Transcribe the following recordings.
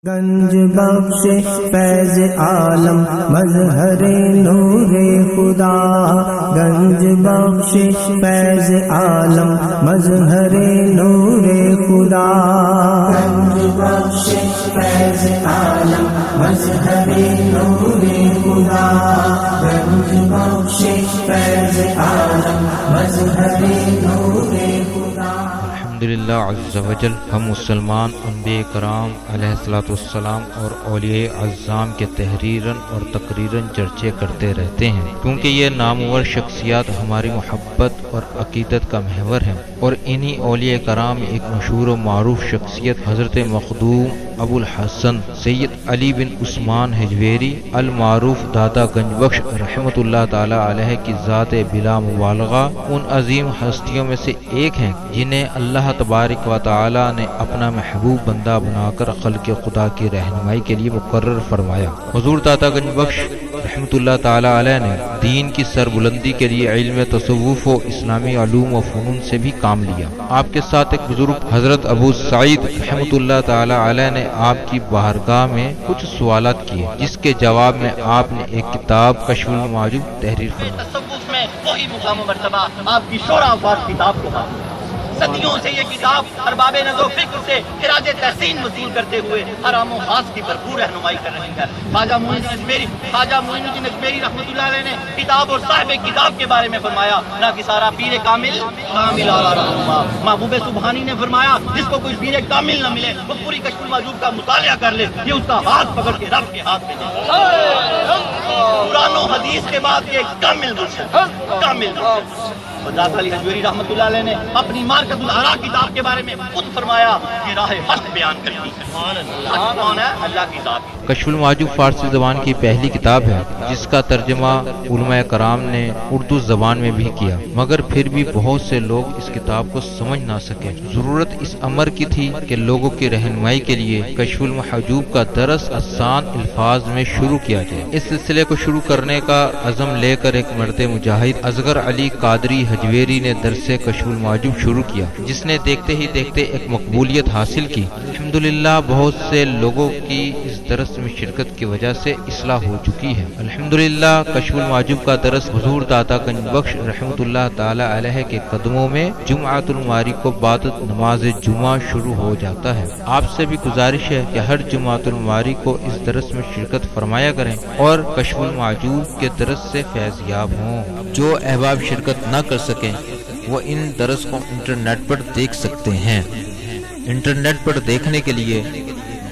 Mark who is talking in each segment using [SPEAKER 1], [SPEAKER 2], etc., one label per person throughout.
[SPEAKER 1] گنج بخش فیض عالم مظہر نور خدا، گنج بخش فیض عالم مظہر نور خدا، گنج بخش فیض عالم مظہر نور خدا، گنج بخش فیض عالم مظہر نور خدا۔
[SPEAKER 2] الحمدللہ عز وجل ہم مسلمان انبیاء کرام علیہ الصلوۃ والسلام اور اولیاء اعظام کے تحریراً اور تقریراً چرچے کرتے رہتے ہیں، کیونکہ یہ نامور شخصیات ہماری محبت اور عقیدت کا محور ہیں، اور انہی اولیاء کرام ایک مشہور و معروف شخصیت حضرت مخدوم ابو الحسن سید علی بن عثمان حجویری المعروف دادا گنج بخش رحمۃ اللہ تعالی علیہ کی ذات بلا مبالغہ ان عظیم ہستیوں میں سے ایک ہیں جنہیں اللہ تبارک و تعالی نے اپنا محبوب بندہ بنا کر خلق خدا کی رہنمائی کے لیے مقرر فرمایا۔ حضور دادا گنج بخش رحمۃ اللہ تعالی علیہ نے دین کی سربلندی کے لیے علم تصوف و اسلامی علوم و فنون سے بھی کام لیا۔ آپ کے ساتھ ایک بزرگ حضرت ابو سعید رحمۃ اللہ تعالی علیہ نے آپ کی بارگاہ میں کچھ سوالات کیے، جس کے جواب میں آپ نے ایک کتاب کشفل محجوب تحریر فرمائی۔
[SPEAKER 3] تصوف میں وہی مقام و مرتبہ آپ کی شورا آباد کتاب کو حاصل۔ صدیوں سے یہ کتاب ارباب نظر و فکر سے خراج تحسین وصول کرتے ہوئے حرام و خاص کی بھرپور رہنمائی کر رہی ہے۔ خواجہ معین الدین اجمیری رحمۃ اللہ علیہ نے کتاب اور صاحب کتاب کے بارے میں فرمایا، نہ کہ سارا پیر کامل اعلیٰ رہنما۔ محبوب سبحانی نے فرمایا، جس کو کوئی پیر کامل نہ ملے وہ پوری کشف المحجوب کا مطالعہ کر لے، یہ اس کا ہاتھ پکڑ کے رب کے ہاتھ میں دے۔ قرآن و حدیث کے بعد یہ کامل مرشد، کامل مرشد۔ حضرت علی حجوری رحمۃ اللہ علیہ نے اپنی مارکت الآراء کتاب کے بارے میں خود فرمایا کہ راہ حق بیان کرتی ہے۔ حق کون ہے؟ اللہ کی ذات۔
[SPEAKER 2] کشف المحجوب فارسی زبان کی پہلی کتاب ہے جس کا ترجمہ علماء کرام نے اردو زبان میں بھی کیا، مگر پھر بھی بہت سے لوگ اس کتاب کو سمجھ نہ سکے۔ ضرورت اس امر کی تھی کہ لوگوں کی رہنمائی کے لیے کشف المحجوب کا درس آسان الفاظ میں شروع کیا جائے۔ اس سلسلے کو شروع کرنے کا عزم لے کر ایک مرد مجاہد اصغر علی قادری حجویری نے درس کشف المحجوب شروع کیا، جس نے دیکھتے ہی دیکھتے ایک مقبولیت حاصل کی۔ الحمدللہ بہت سے لوگوں کی اس درس میں شرکت کی وجہ سے اصلاح ہو چکی ہے۔ الحمدللہ کشف المحجوب کا درس حضور دادا گنج بخش رحمۃ اللہ تعالی علیہ کے قدموں میں جمعۃ الماری کو بعد نماز جمعہ شروع ہو جاتا ہے۔ آپ سے بھی گزارش ہے کہ ہر جمعۃ الماری کو اس درس میں شرکت فرمایا کریں اور کشف المحجوب کے درس سے فیض یاب ہوں۔ جو احباب شرکت نہ کر سکیں وہ ان درس کو انٹرنیٹ پر دیکھ سکتے ہیں۔ انٹرنیٹ پر دیکھنے کے لیے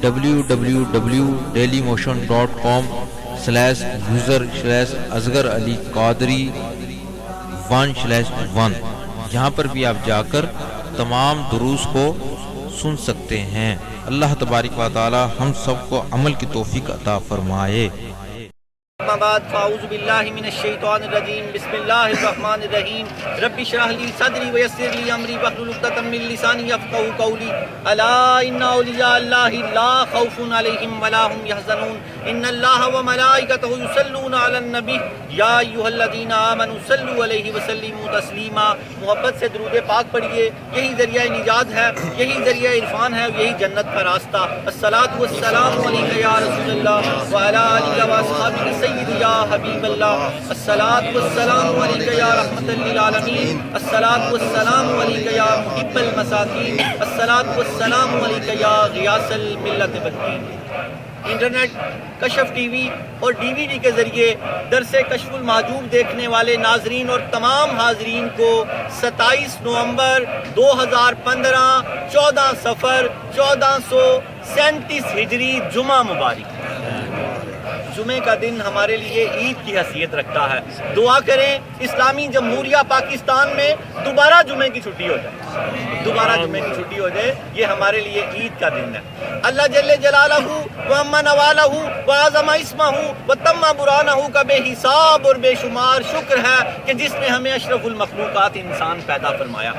[SPEAKER 2] www.dailymotion.com/user/asghar ali qadri 1/1 یہاں پر بھی آپ جا کر تمام دروس کو سن سکتے ہیں۔ اللہ تبارک و تعالی ہم سب کو عمل کی توفیق عطا فرمائے۔
[SPEAKER 3] اما بعد فاعوذ باللہ من الشیطان الرجیم، بسم اللہ الرحمن الرحیم۔ رب اشرح لی صدری ویسر لی امری واحلل عقدۃ من لسانی یفقهوا قولی۔ الا ان اولیاء اللہ لا خوف علیہم ولا هم يحزنون، ان اللہ وملائکتہ یصلون علی النبی یا ایھا الذین آمنوا صلوا علیہ وسلموا تسلیما۔ محبت سے درود پاک پڑھیے، یہی ذریعہ نجات ہے، یہی ذریعہ عرفان ہے، یہی جنت کا راستہ۔ الصلاۃ والسلام علیک یا رسول اللہ وعلی آلک واصحابک یا حبیب اللہ۔ الصلاۃ والسلام علیک یا رحمۃ للعالمین، الصلاۃ والسلام علیک یا محب المساکین، الصلاۃ والسلام علیک یا غیاث الملت والدین۔ انٹرنیٹ، کشف ٹی وی اور ڈی وی ڈی کے ذریعے درس کشف المحجوب دیکھنے والے ناظرین اور تمام حاضرین کو 27 نومبر 2015 14 صفر 1437 ہجری جمعہ مبارک۔ جمعے کا دن ہمارے لیے عید کی حیثیت رکھتا ہے۔ دعا کریں اسلامی جمہوریہ پاکستان میں دوبارہ جمعے کی چھٹی ہو جائے، دوبارہ جمعے کی چھٹی ہو جائے، یہ ہمارے لیے عید کا دن ہے۔ اللہ جل جلالہ وعم نوالہ وعظم اسمہ وتم برہانہ کا بے حساب اور بے شمار شکر ہے کہ جس نے ہمیں اشرف المخلوقات انسان پیدا فرمایا۔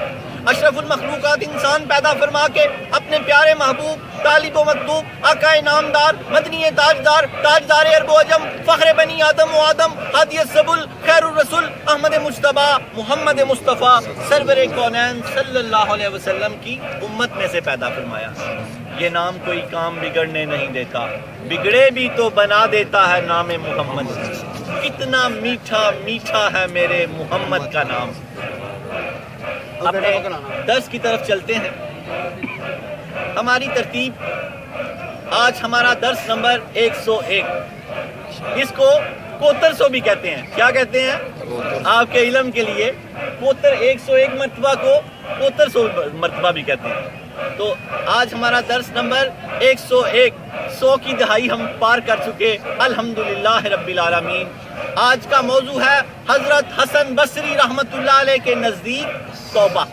[SPEAKER 3] اشرف المخلوقات انسان پیدا فرما کے اپنے پیارے محبوب طالب و مطلوب آقا نامدار مدنی تاجدار تاجدار عرب و عجم فخر بنی آدم و آدم ہادی السبل خیر الرسول احمد مجتبی محمد مصطفیٰ سرور کونین صلی اللہ علیہ وسلم کی امت میں سے پیدا فرمایا۔ یہ نام کوئی کام بگڑنے نہیں دیتا، بگڑے بھی تو بنا دیتا ہے نام محمد۔ کتنا میٹھا میٹھا ہے میرے محمد کا نام۔ اپنے درس کی طرف چلتے ہیں۔ ہماری ترتیب، آج ہمارا درس نمبر 101، اس کو کوتر سو بھی کہتے ہیں۔ کیا کہتے ہیں؟ آپ کے علم کے لیے کوتر 101 مرتبہ کو کوتر 100 مرتبہ بھی کہتے ہیں۔ تو آج ہمارا درس نمبر 101، 100 کی دہائی ہم پار کر چکے، الحمدللہ رب العالمین۔ آج کا موضوع ہے حضرت حسن بصری رحمۃ اللہ علیہ کے نزدیک توبہ۔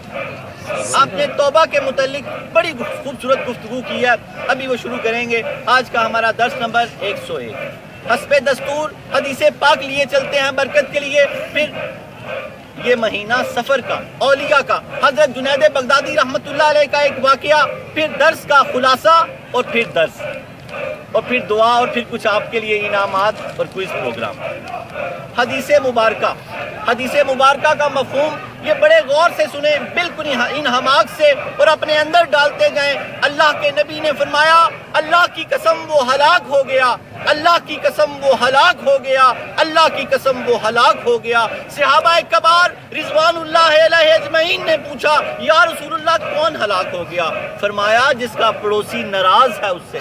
[SPEAKER 3] آپ نے توبہ کے متعلق بڑی خوبصورت گفتگو کی ہے، ابھی وہ شروع کریں گے۔ آج کا ہمارا درس نمبر 101۔ حسب دستور حدیث پاک لیے چلتے ہیں برکت کے لیے۔ پھر یہ مہینہ سفر کا، اولیاء کا، حضرت جنید بغدادی رحمۃ اللہ علیہ کا ایک واقعہ، پھر درس کا خلاصہ، اور پھر درس، اور پھر دعا، اور پھر کچھ آپ کے لیے انعامات اور کوئز پروگرام۔ حدیث مبارکہ، حدیث مبارکہ کا مفہوم یہ بڑے غور سے سنیں، بالکل ان حماق سے، اور اپنے اندر ڈالتے جائیں۔ اللہ کے نبی نے فرمایا، اللہ کی قسم وہ ہلاک ہو گیا، اللہ کی قسم وہ ہلاک ہو گیا، اللہ کی قسم وہ ہلاک ہو گیا۔ صحابہ کبار رضوان اللہ علیہ اجمعین نے پوچھا، یا رسول اللہ کون ہلاک ہو گیا؟ فرمایا جس کا پڑوسی ناراض ہے اس سے،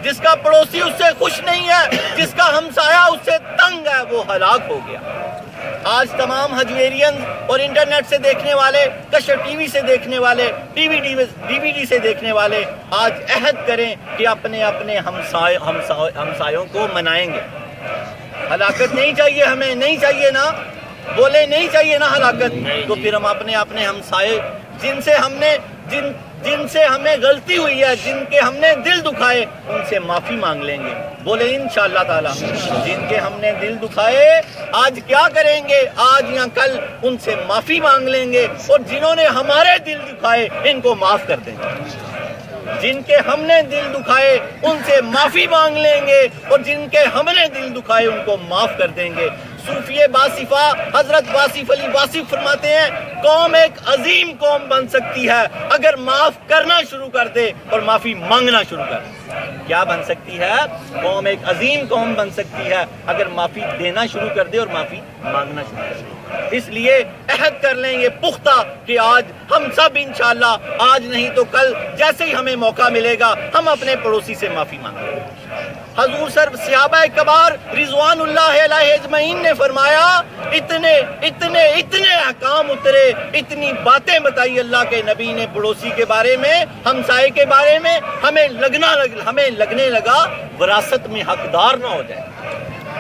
[SPEAKER 3] جس کا پڑوسی اس سے خوش نہیں ہے، جس کا ہمسایہ اس سے تنگ ہے، وہ ہلاک ہو گیا۔ آج تمام حجویرین اور انٹرنیٹ سے دیکھنے والے، کشف ٹی وی سے دیکھنے والے، ڈی وی ڈی سے دیکھنے والے آج عہد کریں کہ اپنے اپنے ہمسایوں کو منائیں گے۔ ہلاکت نہیں چاہیے ہمیں، نہیں چاہیے نا، بولے نہیں چاہیے نا ہلاکت، تو پھر ہم اپنے اپنے ہمسائے جن سے ہمیں غلطی ہوئی ہے، جن کے ہم نے دل دکھائے، ان سے معافی مانگ لیں گے۔ بولے انشاءاللہ تعالی، جن کے ہم نے دل دکھائے آج کیا کریں گے؟ آج یا کل ان سے معافی مانگ لیں گے، اور جنہوں نے ہمارے دل دکھائے ان کو معاف کر دیں گے۔ جن کے ہم نے دل دکھائے ان سے معافی مانگ لیں گے، اور جن کے ہم نے دل دکھائے ان کو معاف کر دیں گے۔ صوفی باصفہ حضرت واصف علی واصف فرماتے ہیں، قوم ایک عظیم قوم بن سکتی ہے اگر معاف کرنا شروع کر دے اور معافی مانگنا شروع کر دے۔ کیا بن سکتی ہے؟ قوم ایک عظیم قوم بن سکتی ہے اگر معافی دینا شروع کر دے اور معافی مانگنا شروع کر دے۔ اس لیے عہد کر لیں گے پختہ کہ آج ہم سب انشاءاللہ، آج نہیں تو کل، جیسے ہی ہمیں موقع ملے گا ہم اپنے پڑوسی سے معافی مانگیں گے۔ حضور صحابہ کبار رضوان اللہ علیہ اجمعین نے فرمایا، اتنے اتنے اتنے احکام اترے، اتنی باتیں بتائی اللہ کے نبی نے پڑوسی کے بارے میں، ہمسائے کے بارے میں، ہمیں لگنے لگا وراثت میں حقدار نہ ہو جائے،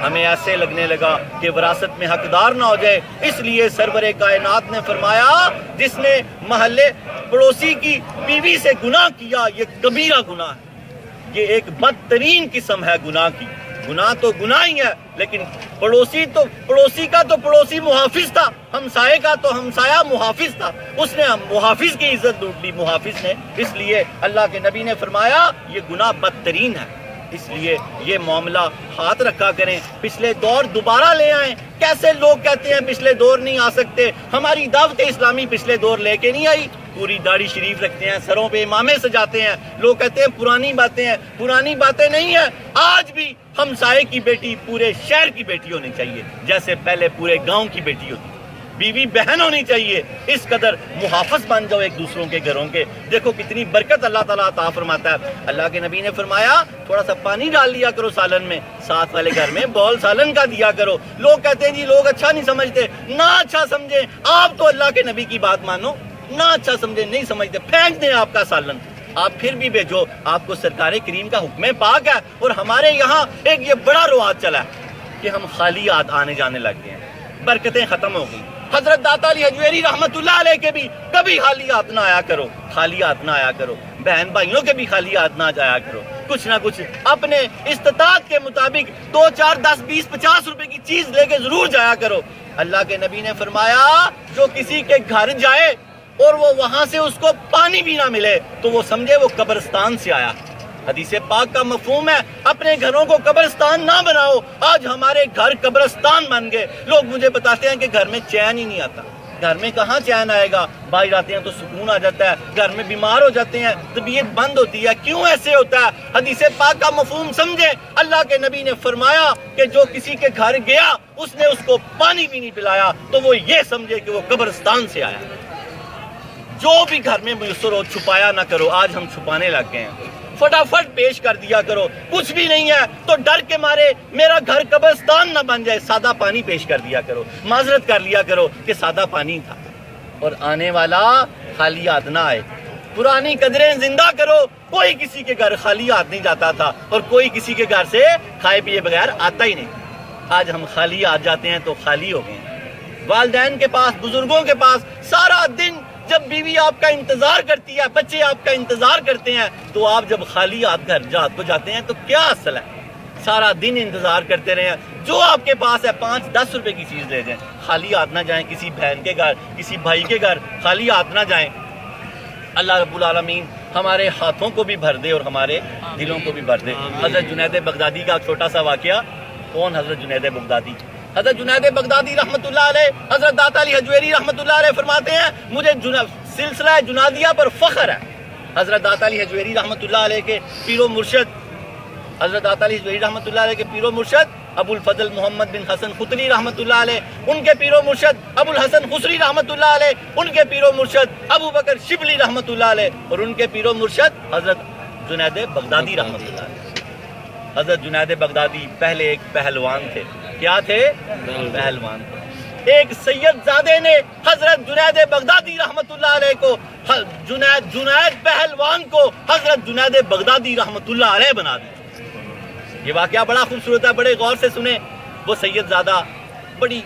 [SPEAKER 3] ہمیں ایسے لگنے لگا کہ وراثت میں حقدار نہ ہو جائے۔ اس لیے سرور کائنات نے فرمایا، جس نے محلے پڑوسی کی بیوی سے گناہ کیا یہ کبیرہ گناہ ہے، یہ ایک بدترین قسم ہے گناہ کی۔ گناہ تو گناہ ہی ہے، لیکن پڑوسی کا تو پڑوسی محافظ تھا، ہمسائے کا تو ہمسایہ محافظ تھا، اس نے محافظ کی عزت لوٹ لی محافظ نے۔ اس لیے اللہ کے نبی نے فرمایا یہ گناہ بدترین ہے، اس لیے یہ معاملہ ہاتھ رکھا کریں، پچھلے دور دوبارہ لے آئیں۔ کیسے لوگ کہتے ہیں پچھلے دور نہیں آ سکتے؟ ہماری دعوت اسلامی پچھلے دور لے کے نہیں آئی، پوری داڑھی شریف رکھتے ہیں، سروں پہ امامے سجاتے ہیں، لوگ کہتے ہیں پرانی باتیں ہیں، پرانی باتیں نہیں ہیں۔ آج بھی ہمسائے کی بیٹی پورے شہر کی بیٹی ہونی چاہیے، جیسے پہلے پورے گاؤں کی بیٹی ہوتی، بیوی بہن ہونی چاہیے۔ اس قدر محافظ بن جاؤ ایک دوسروں کے گھروں کے۔ دیکھو کتنی برکت اللہ تعالیٰ عطا فرماتا ہے۔ اللہ کے نبی نے فرمایا تھوڑا سا پانی ڈال دیا کرو سالن میں، ساتھ والے گھر میں بول سالن کا دیا کرو۔ لوگ کہتے ہیں جی لوگ اچھا نہیں سمجھتے، نہ اچھا سمجھیں، آپ تو اللہ کے نبی کی بات مانو، نہ اچھا سمجھے، نہیں سمجھتے، پھینک دیں آپ کا سالن، آپ پھر بھی بھیجو، آپ کو سرکار کریم کا حکم پاک ہے۔ اور ہمارے یہاں ایک یہ بڑا رواج چلا ہے کہ ہم خالی ہاتھ آنے جانے لگ گئے ہیں، برکتیں ختم ہو گئی۔ حضرت داتا علی حجویری رحمۃ اللہ علیہ کے بھی کبھی خالی ہاتھ نہ آیا کرو، خالی ہاتھ نہ آیا کرو، بہن بھائیوں کے بھی خالی ہاتھ نہ جایا کرو، کچھ نہ کچھ اپنے استطاعت کے مطابق 2 4 10 20 50 روپے کی چیز لے کے ضرور جایا کرو۔ اللہ کے نبی نے فرمایا جو کسی کے گھر جائے اور وہ وہاں سے اس کو پانی بھی نہ ملے تو وہ سمجھے وہ قبرستان سے آیا۔ حدیث پاک کا مفہوم ہے اپنے گھروں کو قبرستان نہ بناؤ۔ آج ہمارے گھر قبرستان بن گئے، لوگ مجھے بتاتے ہیں کہ گھر میں چین ہی نہیں آتا، گھر میں کہاں چین آئے گا؟ باہر آتے ہیں تو سکون آ جاتا ہے، گھر میں بیمار ہو جاتے ہیں طبیعت بند ہوتی ہے. کیوں ایسے ہوتا ہے؟ حدیث پاک کا مفہوم سمجھیں. اللہ کے نبی نے فرمایا کہ جو کسی کے گھر گیا اس نے اس کو پانی بھی نہیں پلایا تو وہ یہ سمجھے کہ وہ قبرستان سے آیا. جو بھی گھر میں میسر ہو چھپایا نہ کرو. آج ہم چھپانے لگ گئے ہیں. فٹافٹ پیش کر دیا کرو. کچھ بھی نہیں ہے تو ڈر کے مارے میرا گھر قبرستان نہ بن جائے سادہ پانی پیش کر دیا کرو. معذرت کر لیا کرو کہ سادہ پانی تھا، اور آنے والا خالی ہاتھ نہ آئے. پرانی قدریں زندہ کرو. کوئی کسی کے گھر خالی ہاتھ نہیں جاتا تھا اور کوئی کسی کے گھر سے کھائے پیے بغیر آتا ہی نہیں. آج ہم خالی ہاتھ جاتے ہیں تو خالی ہو گئے. والدین کے پاس، بزرگوں کے پاس سارا دن جب بیوی آپ کا انتظار کرتی ہے، بچے آپ کا انتظار کرتے ہیں، تو آپ جب خالی ہاتھ گھر کو جاتے ہیں تو کیا اصل ہے؟ سارا دن انتظار کرتے رہے ہیں. جو آپ کے پاس ہے 5-10 روپے کی چیز لے جائیں. خالی ہاتھ نہ جائیں کسی بہن کے گھر، کسی بھائی کے گھر خالی ہاتھ نہ جائیں. اللہ رب العالمین ہمارے ہاتھوں کو بھی بھر دے اور ہمارے دلوں کو بھی بھر دے. حضرت جنید بغدادی کا چھوٹا سا واقعہ. کون حضرت جنید بغدادی؟ حضرت جنید بغدادی رحمت اللہ علیہ، حضرت داتا علی حجویری رحمت اللہ علیہ فرماتے ہیں مجھے سلسلہ جنادیہ پر فخر ہے. حضرت داتا علی حجویری رحمت اللہ علیہ کے پیر و مرشد، حضرت داتا علی حجویری رحمت اللہ علیہ کے پیر و مرشد ابو الفضل محمد بن حسن قطری رحمت اللہ علیہ، ان کے پیر و مرشد ابو الحسن خسری رحمت اللہ علیہ، ان کے پیر و مرشد ابو بکر شبلی رحمت اللہ علیہ، اور ان کے پیر و مرشد حضرت جنید بغدادی رحمت اللہ علیہ. حضرت جنید بغدادی پہلے ایک پہلوان تھے. کیا تھے؟ پہلوان. ایک سید زادے نے حضرت جنید بغدادی رحمت اللہ علیہ کو، جنید پہلوان کو حضرت جنید بغدادی رحمت اللہ علیہ بنا دیا. یہ واقعہ بڑا خوبصورت ہے، بڑے غور سے سنیں. وہ سید زادہ بڑی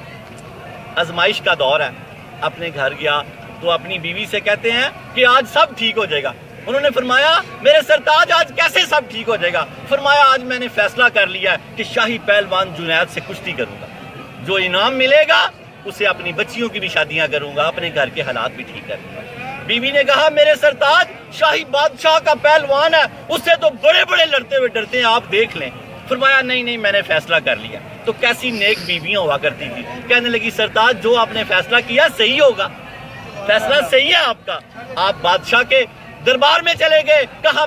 [SPEAKER 3] آزمائش کا دور ہے، اپنے گھر گیا تو اپنی بیوی سے کہتے ہیں کہ آج سب ٹھیک ہو جائے گا. انہوں نے فرمایا میرے سرتاج آج کیسے سب ٹھیک ہو جائے گا؟ فرمایا آج میں نے فیصلہ کر لیا ہے کہ شاہی پہلوان جنید سے کشتی کروں گا. جو انعام ملے گا اسے اپنی بچیوں کی بھی شادیاں کروں گا، اپنے گھر کے حالات بھی ٹھیک کروں گا. بیوی نے کہا میرے سرتاج شاہی بادشاہ کا پہلوان ہے، اس سے تو بڑے بڑے لڑتے ہوئے ڈرتے ہیں، آپ دیکھ لیں. فرمایا نہیں میں نے فیصلہ کر لیا. تو کیسی نیک بیویاں ہوا کرتی تھی. کہنے لگی سرتاج جو آپ نے فیصلہ کیا صحیح ہوگا، فیصلہ صحیح ہے آپ کا. آپ بادشاہ کے دربار میں چلے گئے، کہا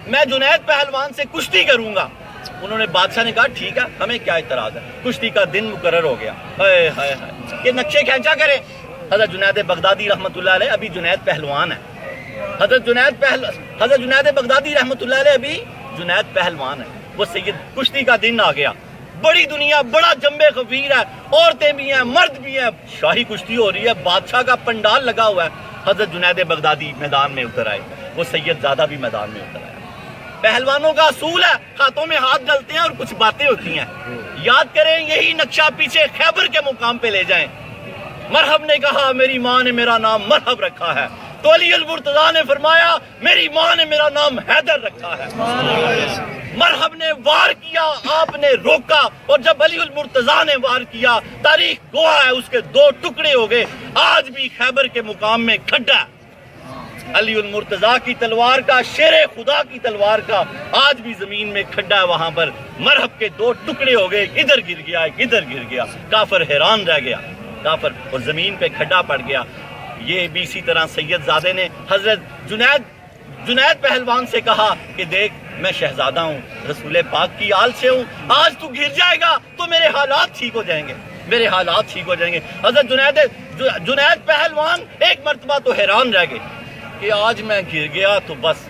[SPEAKER 3] میں جنید پہلوان سے کشتی کروں گا. انہوں نے بادشاہ نے کہا ٹھیک ہے، ہمیں کیا اعتراض ہے. کشتی کا دن مقرر ہو گیا. یہ نقشے کھینچا کریں. حضرت جنید بغدادی رحمت اللہ علیہ ابھی جنید پہلوان ہے. حضرت جنید بغدادی رحمت اللہ علیہ ابھی جنید پہلوان ہے. وہ سید کشتی کا دن آ گیا. بڑی دنیا، بڑا جنبے خفیر ہے، عورتیں بھی ہیں، مرد بھی ہیں. شاہی کشتی ہو رہی ہے، بادشاہ کا پنڈال لگا ہوا ہے. حضرت جنید بغدادی میدان میں اتر آئے. وہ سید زادہ بھی میدان میں اتر آئے. پہلوانوں کا اصول ہے ہاتھوں میں ہاتھ ڈلتے ہیں اور کچھ باتیں ہوتی ہیں. یاد کریں یہی نقشہ پیچھے خیبر کے مقام پہ لے جائیں. مرحب نے کہا میری ماں نے میرا نام مرحب رکھا ہے، تو علی المرتضیٰ نے فرمایا میری ماں نے میرا نام حیدر رکھا ہے. مرحب نے وار کیا، آپ نے روکا، اور جب علی المرتضیٰ نے وار کیا تاریخ گواہ ہے اس کے 2 ٹکڑے ہو گئے. آج بھی خیبر کے مقام میں کھڈا ہے. علی المرتضیٰ کی تلوار کا، شیر خدا کی تلوار کا آج بھی زمین میں کھڈا ہے. وہاں پر مرحب کے 2 ٹکڑے ہو گئے، ادھر گر گیا ادھر گر گیا. کافر حیران رہ گیا، کافر، اور زمین پہ کھڈا پڑ گیا. یہ بھی اسی طرح سید زادے نے حضرت جنید پہلوان سے کہا کہ دیکھ میں شہزادہ ہوں، رسول پاک کی آل سے ہوں، آج تو گر جائے گا تو میرے حالات ٹھیک ہو جائیں گے، میرے حالات ٹھیک ہو جائیں گے. حضرت جنید پہلوان ایک مرتبہ تو حیران رہ گئے کہ آج میں گر گیا تو بس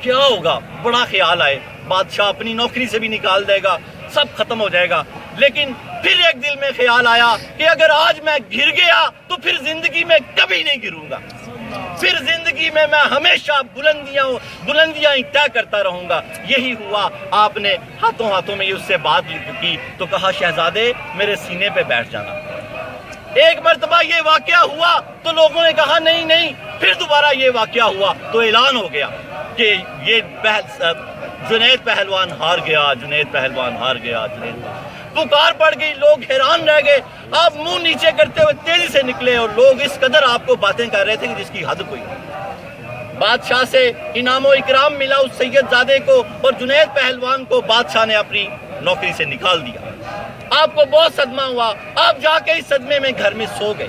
[SPEAKER 3] کیا ہوگا. بڑا خیال آئے بادشاہ اپنی نوکری سے بھی نکال دے گا، سب ختم ہو جائے گا. لیکن پھر ایک دل میں خیال آیا کہ اگر آج میں گر گیا تو پھر زندگی میں کبھی نہیں گروں گا، پھر زندگی میں ہمیشہ بلندیاں طے کرتا رہوں گا. یہی ہوا. آپ نے ہاتھوں میں اس سے بات کی تو کہا شہزادے میرے سینے پہ بیٹھ جانا. ایک مرتبہ یہ واقعہ ہوا تو لوگوں نے کہا نہیں. پھر دوبارہ یہ واقعہ ہوا تو اعلان ہو گیا کہ یہ جنید پہلوان ہار گیا، جنید پہلوان ہار گیا. پکار پڑ گئی، لوگ حیران رہ گئے. آپ منہ نیچے کرتے ہوئے تیزی سے نکلے اور لوگ اس قدر آپ کو باتیں کر رہے تھے کہ جس کی حد کوئی. بادشاہ سے انعام و اکرام ملا اس سید زادے کو، اور جنید پہلوان کو بادشاہ نے اپنی نوکری سے نکال دیا. آپ کو بہت صدمہ ہوا. آپ جا کے اس صدمے میں گھر میں سو گئے.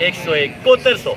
[SPEAKER 3] 101 7100।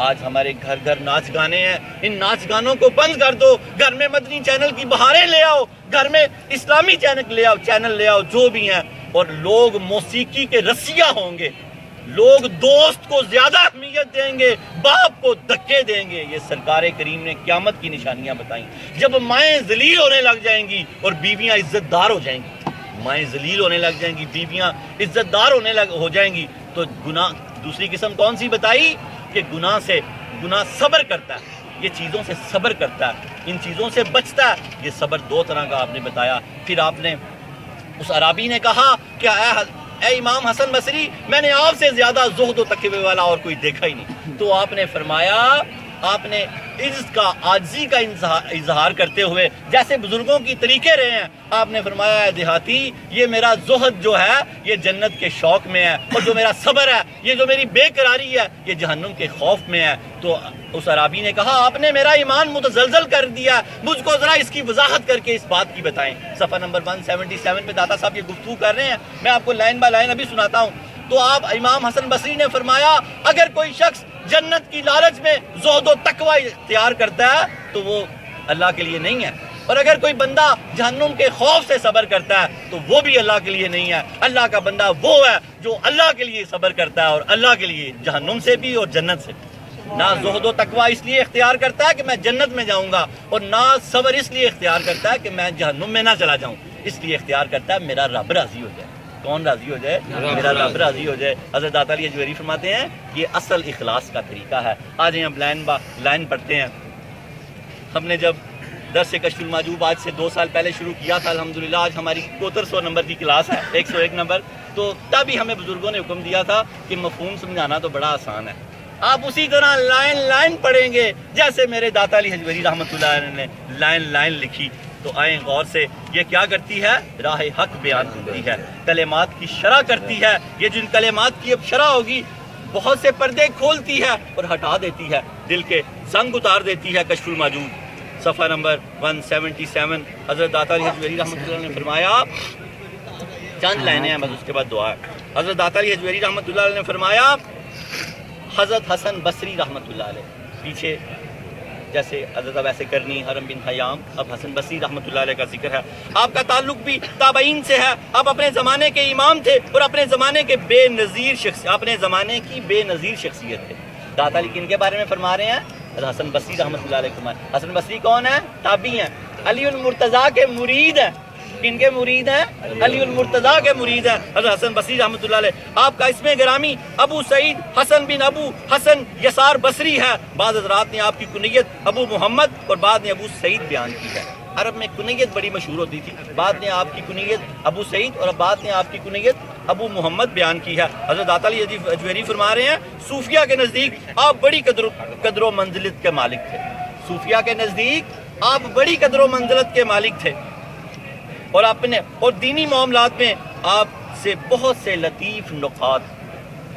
[SPEAKER 3] آج ہمارے گھر گھر ناچ گانے ہیں، ان ناچ گانوں کو بند کر دو، گھر میں مدنی چینل کی بہاریں لے آؤ، گھر میں اسلامی چینل لے آؤ جو بھی ہیں، اور لوگ موسیقی کے رسیہ ہوں گے، لوگ دوست کو زیادہ اہمیت دیں گے، باپ کو دھکے دیں گے۔ یہ سرکار کریم نے قیامت کی نشانیاں بتائیں۔ جب مائیں ذلیل ہونے لگ جائیں گی اور بیویاں عزت دار ہو جائیں گی، مائیں ذلیل ہونے لگ جائیں گی، بیویاں عزت دار ہو جائیں گی، تو گناہ دوسری قسم کون سی بتائی کہ گناہ صبر کرتا ہے، یہ چیزوں سے صبر کرتا ہے، ان چیزوں سے بچتا ہے۔ یہ صبر دو طرح کا آپ نے بتایا۔ پھر آپ نے اس عرابی نے کہا کہ اے امام حسن بصری، میں نے آپ سے زیادہ زہد و تقوی والا اور کوئی دیکھا ہی نہیں۔ تو آپ نے فرمایا، آپ نے عجز کا، عاجزی کا اظہار کرتے ہوئے جیسے بزرگوں کی طریقے رہے ہیں، آپ نے فرمایا اے دیہاتی، یہ میرا زہد جو ہے یہ جنت کے شوق میں ہے، اور جو میرا صبر ہے، یہ جو میری بے قراری ہے، یہ جہنم کے خوف میں ہے۔ تو اس عرابی نے کہا، آپ نے میرا ایمان متزلزل کر دیا، مجھ کو ذرا اس کی وضاحت کر کے اس بات کی بتائیں۔ صفحہ نمبر 177 پہ داتا صاحب یہ گفتگو کر رہے ہیں، میں آپ کو لائن بائی لائن ابھی سناتا ہوں۔ تو آپ امام حسن بصری نے فرمایا، اگر کوئی شخص جنت کی لالچ میں زہد و تقوی اختیار کرتا ہے تو وہ اللہ کے لیے نہیں ہے، اور اگر کوئی بندہ جہنم کے خوف سے صبر کرتا ہے تو وہ بھی اللہ کے لیے نہیں ہے۔ اللہ کا بندہ وہ ہے جو اللہ کے لیے صبر کرتا ہے، اور اللہ کے لیے جہنم سے بھی اور جنت سے بھی۔ نہ زہد و تقوی اس لیے اختیار کرتا ہے کہ میں جنت میں جاؤں گا، اور نہ صبر اس لیے اختیار کرتا ہے کہ میں جہنم میں نہ چلا جاؤں، اس لیے اختیار کرتا ہے میرا رب راضی ہو جائے۔ کون راضی ہو جائے؟ میرا رب راضی ہو جائے۔ حضرت داتا علی حجویری فرماتے ہیں یہ اصل اخلاص کا طریقہ ہے۔ آج ہم لائن با لائن پڑھتے ہیں۔ ہم نے جب درس کشف المحجوب آج سے 2 سال پہلے شروع کیا تھا، الحمدللہ آج ہماری 7100 نمبر کی کلاس ہے، 101 نمبر۔ تو تب ہی ہمیں بزرگوں نے حکم دیا تھا کہ مفہوم سمجھانا تو بڑا آسان ہے، آپ اسی طرح لائن لائن پڑھیں گے جیسے میرے داتا علی حجویری رحمۃ اللہ علیہ نے لائن لائن لکھی۔ تو آئیں غور سے، یہ کیا کرتی ہے؟ راہ حق بیان کرتی ہے، کلمات کی شرح کرتی ہے۔ یہ جن کلمات کی اب شرح ہوگی، بہت سے پردے کھولتی ہے اور ہٹا دیتی ہے، دل کے زنگ اتار دیتی ہے۔ کشف المحجوب صفحہ نمبر 177 حضرت داتا علی حجویری رحمۃ اللہ نے فرمایا، چند لائنیں ہیں بس، اس کے بعد دعا ہے۔ حضرت داتا علی حجویری رحمۃ اللہ علیہ نے فرمایا، حضرت حسن بصری رحمۃ اللہ علیہ، پیچھے جیسے حضرت ویسے کرنی، حرم بن حیام، اب حسن بصری رحمۃ اللہ علیہ کا ذکر ہے۔ آپ کا تعلق بھی تابعین سے ہے، آپ اپنے زمانے کے امام تھے اور اپنے زمانے کے بے نظیر اپنے زمانے کی بے نظیر شخصیت تھے۔ داتا علی کن کے بارے میں فرما رہے ہیں؟ حسن بصری رحمۃ اللہ علیہ فرمایا۔ حسن بصری کون ہے؟ تابعی ہیں، علی المرتضیٰ کے مرید ہیں۔ کن کے مرید ہیں؟ علی المرتضیٰ کے مرید ہیں حضرت حسن بصری رحمۃ اللہ علیہ۔ آپ کا اسم گرامی ابو سعید حسن بن ابو حسن یسار بصری ہے۔ بعض حضرات نے آپ کی کنیت ابو محمد اور بعد نے ابو سعید بیان کی ہے۔ عرب میں کنیت بڑی مشہور ہوتی تھی، بعد نے آپ کی کنیت ابو سعید اور بعد نے آپ کی کنیت ابو محمد بیان کی ہے۔ حضرت داتا علی حجویری فرما رہے ہیں، صوفیہ کے نزدیک آپ بڑی قدر و منزلت کے مالک تھے۔ صوفیہ کے نزدیک آپ بڑی قدر و منزلت کے مالک تھے، اور دینی معاملات میں آپ سے بہت سے لطیف نکات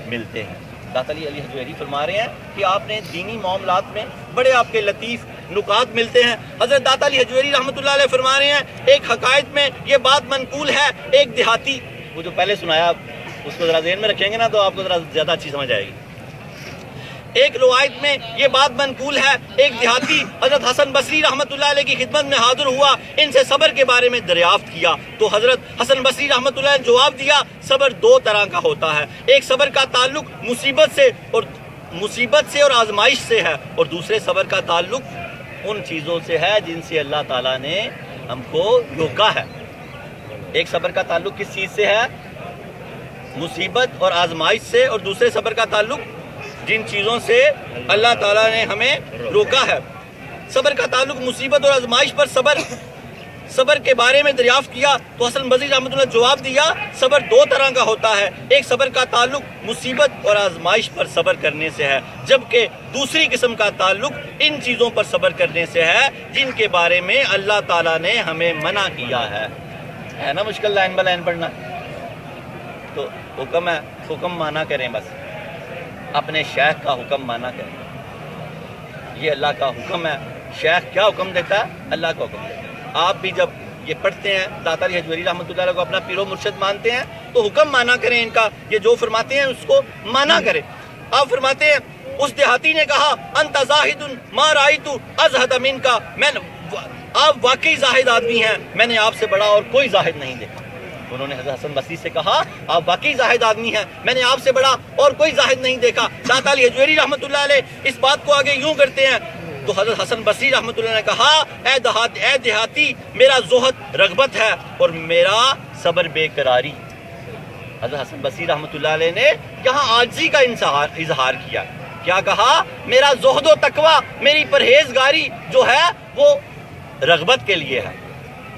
[SPEAKER 3] ملتے ہیں۔ داتا علی حجویری فرما رہے ہیں کہ آپ نے دینی معاملات میں بڑے آپ کے لطیف نکات ملتے ہیں۔ حضرت داتا علی حجویری رحمۃ اللہ علیہ فرما رہے ہیں، ایک حقائق میں یہ بات منقول ہے، ایک دیہاتی، وہ جو پہلے سنایا اس کو ذرا ذہن میں رکھیں گے نا تو آپ کو ذرا زیادہ اچھی سمجھ آئے گی۔ ایک روایت میں یہ بات منقول ہے، ایک دیہاتی حضرت حسن بصری رحمۃ اللہ علیہ کی خدمت میں حاضر ہوا، ان سے صبر کے بارے میں دریافت کیا تو حضرت حسن بصری رحمۃ اللہ نے جواب دیا، صبر 2 طرح کا ہوتا ہے، ایک صبر کا تعلق مصیبت سے اور آزمائش سے ہے، اور دوسرے صبر کا تعلق ان چیزوں سے ہے جن سے اللہ تعالیٰ نے ہم کو روکا ہے۔ ایک صبر کا تعلق کس چیز سے ہے؟ مصیبت اور آزمائش سے، اور دوسرے صبر کا تعلق جن چیزوں سے اللہ تعالیٰ نے ہمیں روکا ہے۔ صبر کا تعلق مصیبت اور آزمائش پر صبر کے بارے میں دریافت کیا تو حسن بصری رحمۃ اللہ نے جواب دیا، صبر 2 طرح کا ہوتا ہے، ایک صبر کا تعلق مصیبت اور آزمائش پر صبر کرنے سے ہے، جبکہ دوسری قسم کا تعلق ان چیزوں پر صبر کرنے سے ہے جن کے بارے میں اللہ تعالیٰ نے ہمیں منع کیا ہے نا مشکل لائن بائی لائن پڑھنا، تو حکم ہے، حکم مانا کریں، بس اپنے شیخ کا حکم مانا کریں، یہ اللہ کا حکم ہے۔ شیخ کیا حکم دیتا ہے؟ اللہ کا حکم دیتا ہے۔ آپ بھی جب یہ پڑھتے ہیں، داتا علی حجویری رحمۃ اللہ علیہ کو اپنا پیر و مرشد مانتے ہیں تو حکم مانا کریں ان کا، یہ جو فرماتے ہیں اس کو مانا کریں۔ آپ فرماتے ہیں اس دیہاتی نے کہا انت زاہد ما رأیت ازہد منکا، آپ واقعی زاہد آدمی ہیں، میں نے آپ سے بڑا اور کوئی زاہد نہیں دیکھا۔ انہوں نے حضرت حسن بصری سے کہا آپ واقعی زاہد آدمی ہیں، میں نے آپ سے بڑا اور کوئی زاہد نہیں دیکھا۔ داتا علی حجویری رحمۃ اللہ علیہ اس بات کو آگے یوں کرتے ہیں، تو حضرت حسن بصری رحمۃ اللہ نے کہا اے دیہاتی، میرا زہد رغبت ہے اور میرا صبر بے قراری۔ حضرت حسن بصری رحمۃ اللہ علیہ نے یہاں عاجزی کا اظہار کیا، کیا کہا؟ میرا زہد و تقوی، میری پرہیزگاری جو ہے وہ رغبت کے لیے ہے،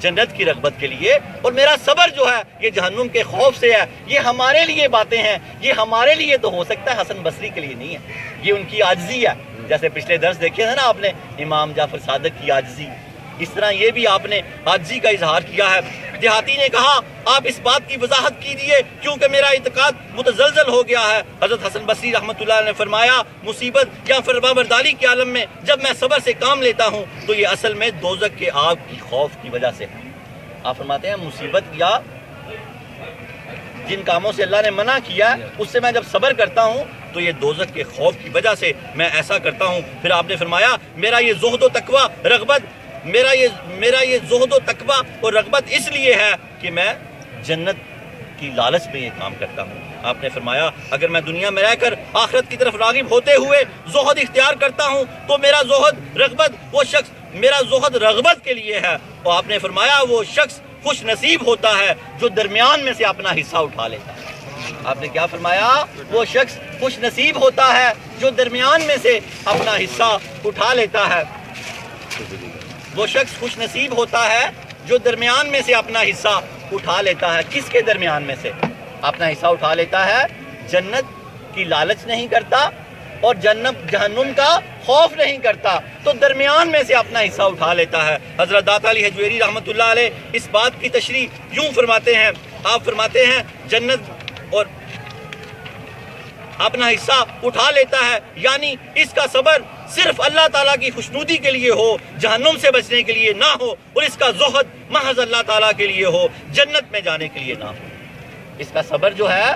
[SPEAKER 3] جنت کی رغبت کے لیے، اور میرا صبر جو ہے یہ جہنم کے خوف سے ہے۔ یہ ہمارے لیے باتیں ہیں، یہ ہمارے لیے تو ہو سکتا ہے، حسن بصری کے لیے نہیں ہے، یہ ان کی عاجزی ہے۔ جیسے پچھلے درس دیکھے تھے نا آپ نے امام جعفر صادق کی عاجزی، اس طرح یہ بھی آپ نے عاجزی کا اظہار کیا ہے۔ دیہاتی نے کہا آپ اس بات کی وضاحت کیجیے کیونکہ میرا اعتقاد متزلزل ہو گیا ہے۔ حضرت حسن بصری رحمۃ اللہ نے فرمایا مصیبت یا فرمانبرداری کے عالم میں جب میں صبر سے کام لیتا ہوں تو یہ اصل میں دوزخ کے آگ کی خوف کی وجہ سے ہے۔ آپ فرماتے ہیں مصیبت یا جن کاموں سے اللہ نے منع کیا ہے اس سے میں جب صبر کرتا ہوں تو یہ دوزخ کے خوف کی وجہ سے میں ایسا کرتا ہوں۔ پھر آپ نے فرمایا میرا یہ زہد و تقوی رغبت، میرا یہ زہد و تقوی اور رغبت اس لیے ہے کہ میں جنت کی لالچ میں یہ کام کرتا ہوں۔ آپ نے فرمایا اگر میں دنیا میں رہ کر آخرت کی طرف راغب ہوتے ہوئے زہد اختیار کرتا ہوں تو میرا زہد رغبت کے لیے ہے، اور آپ نے فرمایا وہ شخص خوش نصیب ہوتا ہے جو درمیان میں سے اپنا حصہ اٹھا لیتا ہے۔ آپ نے کیا فرمایا؟ وہ شخص خوش نصیب ہوتا ہے جو درمیان میں سے اپنا حصہ اٹھا لیتا ہے۔ وہ شخص خوش نصیب ہوتا ہے جو درمیان میں سے اپنا حصہ اٹھا لیتا ہے۔ کس کے درمیان میں سے اپنا حصہ اٹھا لیتا ہے؟ جنت کی لالچ نہیں کرتا اور جہنم کا خوف نہیں کرتا، تو درمیان میں سے اپنا حصہ اٹھا لیتا ہے۔ حضرت داتا علی حجویری رحمۃ اللہ علیہ اس بات کی تشریح یوں فرماتے ہیں، آپ فرماتے ہیں جنت اور اپنا حصہ اٹھا لیتا ہے، یعنی اس کا صبر صرف اللہ تعالیٰ کی خوشنودی کے لیے ہو، جہنم سے بچنے کے لیے نہ ہو، اور اس کا زہد محض اللہ تعالیٰ کے لیے ہو، جنت میں جانے کے لیے نہ ہو۔ اس کا صبر جو ہے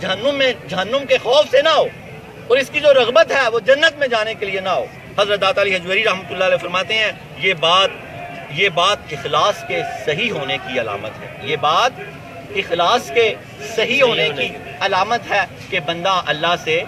[SPEAKER 3] جہنم کے خوف سے نہ ہو، اور اس کی جو رغبت ہے وہ جنت میں جانے کے لیے نہ ہو۔ حضرت داتا علی حجویری رحمۃ اللہ علیہ فرماتے ہیں یہ بات اخلاص کے صحیح ہونے کی علامت ہے، یہ بات اخلاص کے صحیح ہونے کی علامت ہے کہ بندہ اللہ سے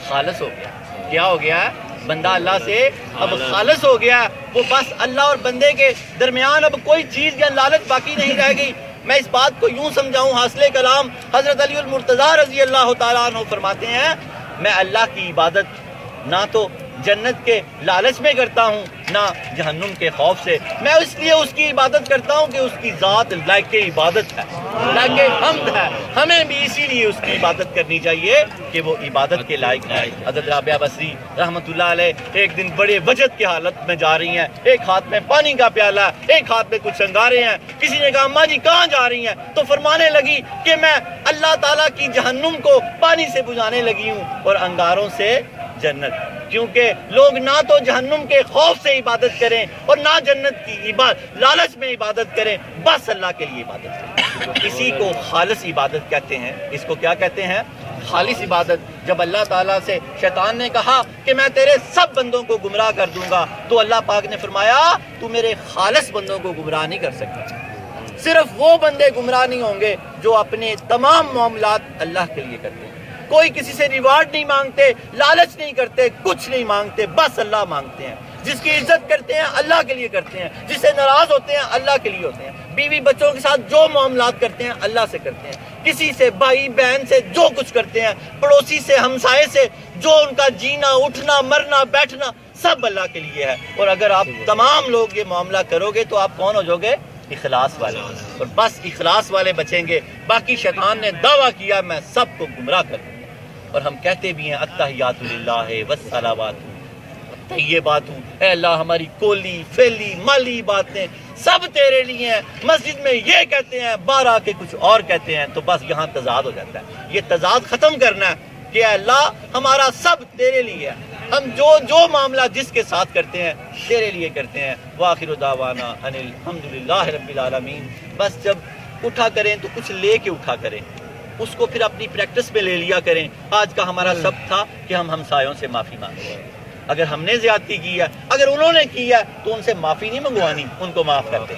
[SPEAKER 3] خالص ہو گیا۔ کیا ہو گیا ہے؟ بندہ اللہ سے اب خالص ہو گیا ہے، وہ بس اللہ اور بندے کے درمیان اب کوئی چیز یا لالچ باقی نہیں رہ گئی۔ میں اس بات کو یوں سمجھاؤں، حاصل کلام حضرت علی المرتضیٰ رضی اللہ تعالیٰ عنہ فرماتے ہیں میں اللہ کی عبادت نہ تو جنت کے لالچ میں کرتا ہوں نہ جہنم کے خوف سے، میں اس لیے اس کی عبادت کرتا ہوں کہ اس کی ذات لائق عبادت ہے، لائق حمد ہے، ہمیں بھی اسی لیے اس کی عبادت کرنی چاہیے کہ وہ عبادت کے لائق ہے۔ حضرت رابعہ بصری رحمۃ اللہ علیہ ایک دن بڑے وجد کی حالت میں جا رہی ہیں، ایک ہاتھ میں پانی کا پیالہ، ایک ہاتھ میں کچھ انگارے ہیں۔ کسی نے کہا اماں جی کہاں جا رہی ہیں؟ تو فرمانے لگی کہ میں اللہ تعالیٰ کی جہنم کو پانی سے بجھانے لگی ہوں اور انگاروں سے جنت، کیونکہ لوگ نہ تو جہنم کے خوف سے عبادت کریں اور نہ جنت کی لالچ میں عبادت کریں، بس اللہ کے لیے عبادت کریں۔ اسی کو خالص عبادت کہتے ہیں۔ اس کو کیا کہتے ہیں؟ خالص عبادت۔ جب اللہ تعالیٰ سے شیطان نے کہا کہ میں تیرے سب بندوں کو گمراہ کر دوں گا، تو اللہ پاک نے فرمایا تو میرے خالص بندوں کو گمراہ نہیں کر سکتا۔ صرف وہ بندے گمراہ نہیں ہوں گے جو اپنے تمام معاملات اللہ کے لیے کرتے ہیں، کوئی کسی سے ریوارڈ نہیں مانگتے، لالچ نہیں کرتے، کچھ نہیں مانگتے، بس اللہ مانگتے ہیں۔ جس کی عزت کرتے ہیں اللہ کے لیے کرتے ہیں، جس سے ناراض ہوتے ہیں اللہ کے لیے ہوتے ہیں، بیوی بچوں کے ساتھ جو معاملات کرتے ہیں اللہ سے کرتے ہیں، کسی سے بھائی بہن سے جو کچھ کرتے ہیں، پڑوسی سے ہمسائے سے جو ان کا جینا اٹھنا مرنا بیٹھنا سب اللہ کے لیے ہے۔ اور اگر آپ تمام لوگ یہ معاملہ کرو گے تو آپ کون ہو جاؤ گے؟ اخلاص والے، اور بس اخلاص والے بچیں گے۔ باقی شیطان نے دعویٰ کیا میں سب کو گمراہ کروں، اور ہم کہتے بھی ہیں التحیات للہ والصلوات، یہ بات ہوں اے اللہ ہماری کولی فیلی مالی باتیں سب تیرے لیے ہیں، مسجد میں یہ کہتے ہیں باہر آ کے کچھ اور کہتے ہیں، تو بس یہاں تضاد ہو جاتا ہے۔ یہ تضاد ختم کرنا ہے کہ اے اللہ ہمارا سب تیرے لیے ہے، ہم جو معاملہ جس کے ساتھ کرتے ہیں تیرے لیے کرتے ہیں۔ وآخر دعوانا ان الحمدللہ رب العالمین۔ بس جب اٹھا کریں تو کچھ لے کے اٹھا کریں، اس کو پھر اپنی پریکٹس میں لے لیا کریں۔ آج کا ہمارا سبق تھا کہ ہم ہمسایوں سے معافی مانگیں۔ اگر ہم نے زیادتی کی ہے، اگر انہوں نے کی ہے، تو ان سے معافی نہیں منگوانی، ان کو معاف کر دیں۔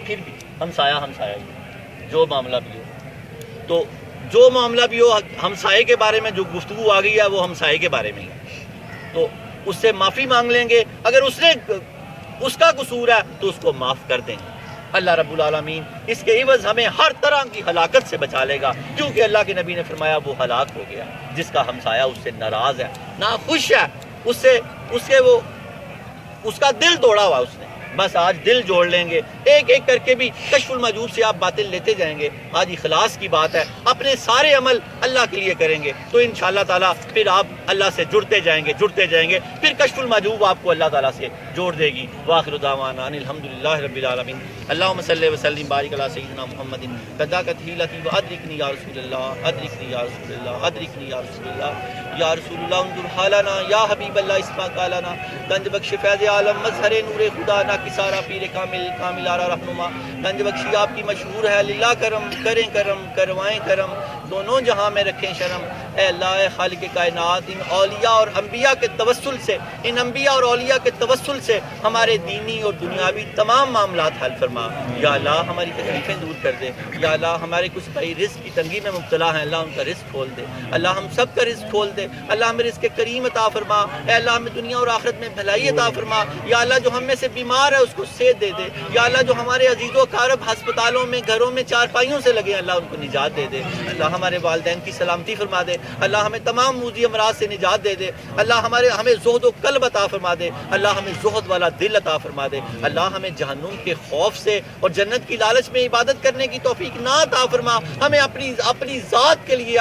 [SPEAKER 3] پھر بھی ہمسایہ ہمسایہ ہی، جو معاملہ بھی ہو، تو جو معاملہ بھی ہو، ہمسائے کے بارے میں جو گفتگو آ گئی ہے وہ ہمسائے کے بارے میں ہی ہے، تو اس سے معافی مانگ لیں گے۔ اگر اس کا قصور ہے تو اس کو معاف کر دیں گے۔ اللہ رب العالمین اس کے عوض ہمیں ہر طرح کی ہلاکت سے بچا لے گا، کیونکہ اللہ کے نبی نے فرمایا وہ ہلاک ہو گیا جس کا ہمسایہ اس سے ناراض ہے، ناخوش ہے، اس کا دل توڑا ہوا اس نے۔ بس آج دل جوڑ لیں گے، ایک ایک کر کے بھی کشف المحجوب سے آپ باتیں لیتے جائیں گے۔ آج اخلاص کی بات ہے، اپنے سارے عمل اللہ کے لیے کریں گے تو انشاءاللہ تعالیٰ پھر آپ اللہ سے جڑتے جائیں گے، پھر کشف المحجوب آپ کو اللہ تعالیٰ سے جوڑ دے گی۔ وآخر دعوانا ان الحمدللہ رب العالمین۔ اللہم صلی وسلم بارک علی سیدنا محمد قداکت ہیلتی و ادرکنی یا رسول اللہ، ادرکنی یا رسول اللہ، ادرکنی یا رسول اللہ، یا رسول اللہ انظر حالنا، یا حبیب اللہ اسمع قالنا، گنج بخش فیض عالم مظہر نور خدا نا کسارا پیر کامل آرا رہنما، گنج بخشی آپ کی مشہور ہے، للہ کرم کریں کرم کروائیں کرم، دونوں جہاں میں رکھیں شرم۔ اے اللہ اے خالق کائنات، ان اولیاء اور انبیاء کے توسل سے، ان انبیاء اور اولیاء کے توسل سے ہمارے دینی اور دنیاوی تمام معاملات حل فرما۔ یا اللہ ہماری تکلیفیں دور کر دے، یا اللہ ہمارے کچھ بھائی رزق کی تنگی میں مبتلا ہیں، اللہ ان کا رزق کھول دے، اللہ ہم سب کا رزق کھول دے، اللہ ہمیں رزق کریم عطا فرما، اے اللہ ہمیں دنیا اور آخرت میں بھلائی عطا فرما، یا اللہ جو ہم میں سے بیمار ہے اس کو صحت دے دے، یا اللہ جو ہمارے عزیز و اقارب ہسپتالوں میں گھروں میں چارپائیوں سے لگے ہیں، اللہ ان کو نجات دے دے، اللہ ہمارے والدین کی سلامتی فرما دے، اللہ ہمیں تمام موذی امراض سے نجات دے دے، اللہ ہمیں زہد و قلب عطا فرما دے، اللہ ہمیں زہد والا دل عطا فرما دے، اللہ ہمیں جہنم کے خوف سے اور جنت کی لالچ میں عبادت کرنے کی توفیق نہ عطا فرما، ہمیں اپنی ذات کے لیے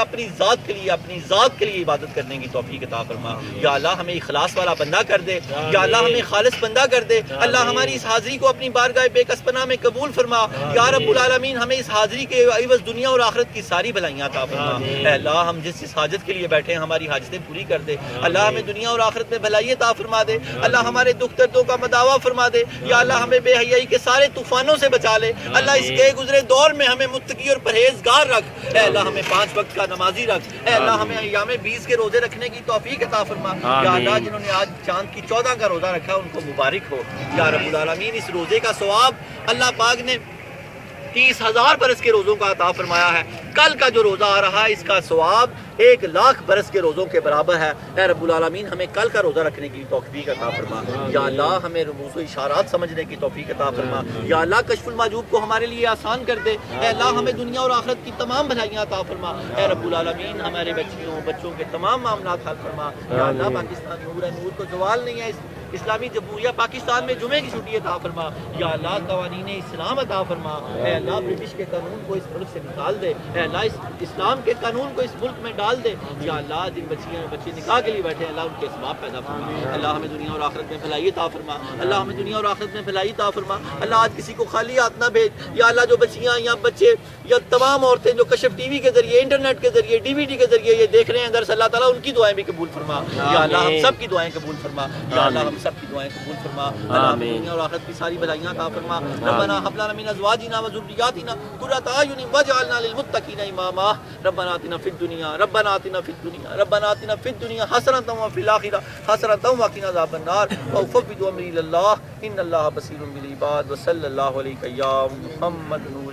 [SPEAKER 3] عبادت کرنے کی توفیق عطا فرما، یا اللہ ہمیں اخلاص والا بندہ کر دے، یا اللہ ہمیں خالص بندہ کر دے، اللہ ہماری اس حاضری کو اپنی بارگاہ بے کس پناہ میں قبول فرما، یا رب العالمین ہمیں اس حاضری کے عوض دنیا اور آخرت کی ساری بھلائیاں عطا فرما، اے اللہ ہم جس حاجت کے لیے بیٹھے ہیں ہماری حاجتیں پوری کر دے، اللہ ہمیں دنیا اور آخرت میں بھلائی عطا فرما دے، اللہ ہمارے دکھ دردوں کا مداوا فرما دے، یا اللہ ہمیں بے حیائی کے سارے طوفانوں سے بچا لے، اللہ اس کے گزرے دور میں ہمیں متقی اور پرہیزگار رکھ، اے اللہ ہمیں 5 وقت کا نمازی رکھ، اے اللہ ہمیں ایام 20 کے روزے رکھنے کی توفیق عطا فرما، یا اللہ جنہوں نے آج چاند کی 14 کا روزہ رکھا ان کو مبارک ہو، یا رب العالمین اس روزے کا ثواب اللہ پاک نے 30,000 برس کے روزوں کا عطا فرمایا ہے، کل کا جو روزہ آ رہا ہے اس کا ثواب 1,00,000 برس کے روزوں کے برابر ہے، اے رب العالمین ہمیں کل کا روزہ رکھنے کی توفیق عطا فرما، یا اللہ ہمیں رموز و اشارات سمجھنے کی توفیق عطا فرما، یا اللہ کشف المحجوب کو ہمارے لیے آسان کر دے، اے اللہ ہمیں دنیا اور آخرت کی تمام بھلائیاں عطا فرما، اے رب العالمین ہمارے بچوں کے تمام معاملات حل فرما، یا اللہ پاکستان نور ہے، نور کو زوال نہیں ہے، اسلامی جمہوریہ پاکستان میں جمعے کی چھٹی عطا فرما، یا اللہ قوانین اسلام عطا فرما، اے اللہ برٹش کے قانون کو اس ملک سے نکال دے، اے اللہ اس اسلام کے قانون کو اس ملک میں ڈال دے، یا اللہ جن بچے نکاح کے لیے بیٹھے ہیں اللہ ان کے اسباب پیدا فرما، اللہ ہمیں دنیا اور آخرت میں بھلائی عطا فرما، اللہ ہمیں دنیا اور آخرت میں بھلائی عطا فرما، اللہ آج کسی کو خالی ہاتھ نہ بھیج، یا اللہ جو بچیاں یا بچے یا تمام عورتیں جو کشف ٹی وی کے ذریعے انٹرنیٹ کے ذریعے DVD کے ذریعے یہ دیکھ رہے ہیں درس اللہ تعالیٰ ان کی دعائیں بھی قبول فرما، یا اللہ ہم سب کی دعائیں قبول فرما، یا اللہ ہم سب کی دعائیں قبول فرما، اللہ ہمیں دنیا اور آخرت کی ساری بھلائیاں عطا فرما، ربنا هب لنا من ازواجنا وذرياتنا قرة اعين واجعلنا للمتقين اماما، ربنا آتنا في الدنيا حسنة وفي الآخرة حسنة وقنا عذاب النار، وأفوض أمري إلى الله إن الله بصير بالعباد، وصلى الله عليك يا محمد نور